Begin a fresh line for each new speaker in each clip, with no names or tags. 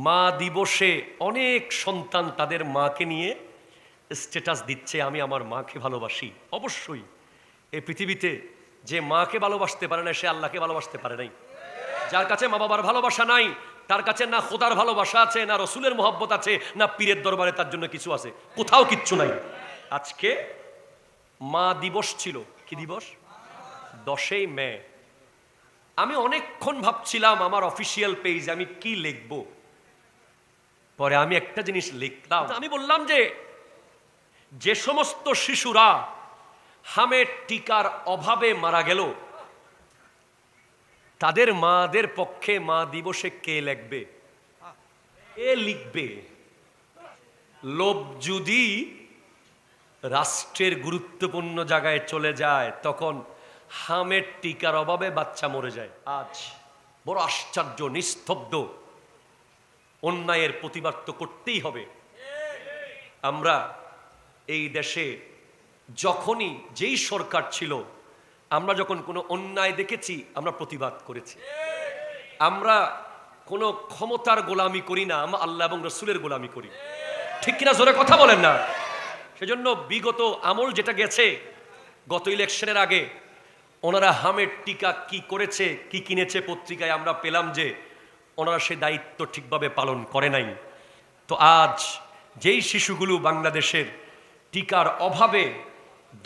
মা দিবসে অনেক সন্তান তাদের মাকে নিয়ে স্ট্যাটাস দিচ্ছে, আমি আমার মাকে ভালোবাসি। অবশ্যই এই পৃথিবীতে যে মাকে ভালোবাসতে পারে না সে আল্লাহকে ভালোবাসতে পারে নাই। যার কাছে মা বাবার ভালোবাসা নাই তার কাছে না খোদার ভালোবাসা আছে, না রসুলের মহব্বত আছে, না পীরের দরবারে তার জন্য কিছু আছে, কোথাও কিচ্ছু নাই। আজকে মা দিবস ছিল। কি দিবস? 10ই মে। আমি অনেকক্ষণ ভাবছিলাম আমার অফিসিয়াল পেজ আমি কি লিখব। পরে আমি একটা জিনিস লিখলাম, আমি বললাম যে সমস্ত শিশুরা হামের টিকার অভাবে মারা গেল তাদের মাদের পক্ষে মা দিবসে কে লিখবে? কে লিখবে? লোভ যদি রাষ্ট্রের গুরুত্বপূর্ণ জায়গায় চলে যায় তখন হামের টিকার অভাবে বাচ্চা মরে যায়। আজ বড় আশ্চর্য, নিস্তব্ধ। অন্যায়ের প্রতিবাদ তো করতেই হবে। আমরা এই দেশে যখনই যেই সরকার ছিল, আমরা যখন কোনো অন্যায় দেখেছি আমরা প্রতিবাদ করেছি। আমরা কোনো ক্ষমতার গোলামি করি না, আমরা আল্লাহ এবং রসুলের গোলামি করি। ঠিক কিনা? জোরে কথা বলেন না। সেজন্য বিগত আমল যেটা গেছে, গত ইলেকশনের আগে ওনারা হামের টিকা কি করেছে, কি কিনেছে, পত্রিকায় আমরা পেলাম যে ওনারা সে দায়িত্ব ঠিকভাবে পালন করে নাই। তো আজ যেই শিশুগুলো বাংলাদেশের টিকার অভাবে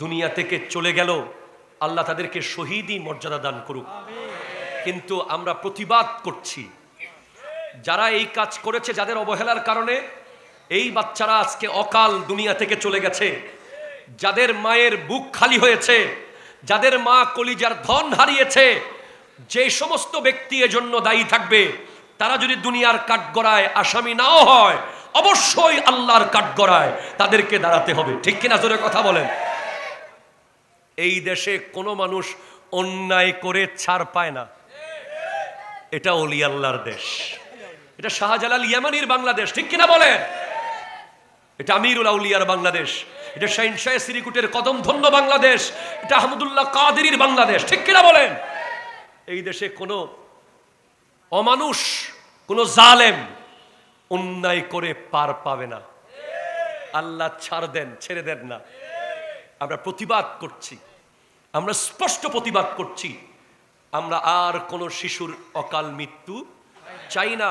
দুনিয়া থেকে চলে গেল, আল্লাহ তাদেরকে শহীদই মর্যাদা দান করুক। কিন্তু আমরা প্রতিবাদ করছি, যারা এই কাজ করেছে, যাদের অবহেলার কারণে এই বাচ্চারা আজকে অকাল দুনিয়া থেকে চলে গেছে, যাদের মায়ের বুক খালি হয়েছে, যাদের মা কলিজার ধন হারিয়েছে, যে সমস্ত ব্যক্তি এজন্য দায়ী থাকবে তারা যদি দুনিয়ার কাঠগড়ায় আসামি নাও হয়, অবশ্যই আল্লাহর কাঠগড়ায় তাদেরকে দাঁড়াতে হবে। ঠিক কিনা? জোরে কথা বলেন। এই দেশে কোনো মানুষ অন্যায় করে ছাড় পায় না। এটা ওলি আল্লাহর দেশ, এটা শাহজালাল ইয়ামানির বাংলাদেশ। ঠিক কিনা বলেন? এটা আমিরুল আউলিয়ার বাংলাদেশ, এটা শাহিনশাহ সিরিকুটের কদম ধন্য বাংলাদেশ, এটা আহমদুল্লাহ কাদেরীর বাংলাদেশ। ঠিক কিনা বলেন? এই দেশে কোনো অমানুষ, কোনো জালেম অন্যায় করে পার পাবে না। আল্লাহ ছাড় দেন, ছেড়ে দেন না। আমরা প্রতিবাদ করছি, আমরা স্পষ্ট প্রতিবাদ করছি। আমরা আর কোনো শিশুর অকাল মৃত্যু চাই না।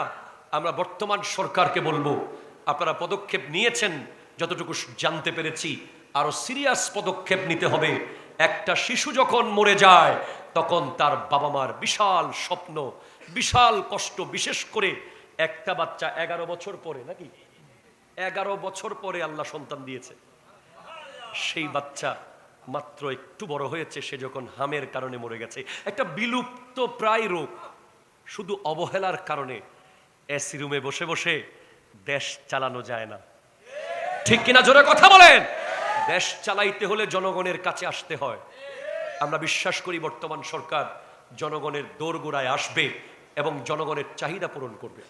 আমরা বর্তমান সরকারকে বলবো, আপনারা পদক্ষেপ নিয়েছেন যতটুকু জানতে পেরেছি, আরো সিরিয়াস পদক্ষেপ নিতে হবে। একটা শিশু যখন মরে যায় তখন তার বাবা মার বিশাল স্বপ্ন, বিশাল কষ্ট। বিশেষ করে একটা বাচ্চা 11 বছর পরে, নাকি 11 বছর পরে আল্লাহ সন্তান দিয়েছে, সেই বাচ্চা মাত্র একটু বড় হয়েছে, সে যখন হামের কারণে মরে গেছে। একটা বিলুপ্ত প্রায় রোগ, শুধু অবহেলার কারণে এসি রুমে বসে বসে দেশ চালানো যায় না। ঠিক কিনা? জোরে কথা বলেন। দেশ চালাইতে হলে জনগণের কাছে আসতে হয়। আমরা বিশ্বাস করি বর্তমান সরকার জনগণের দোরগোড়ায় আসবে এবং জনগণের চাহিদা পূরণ করবে।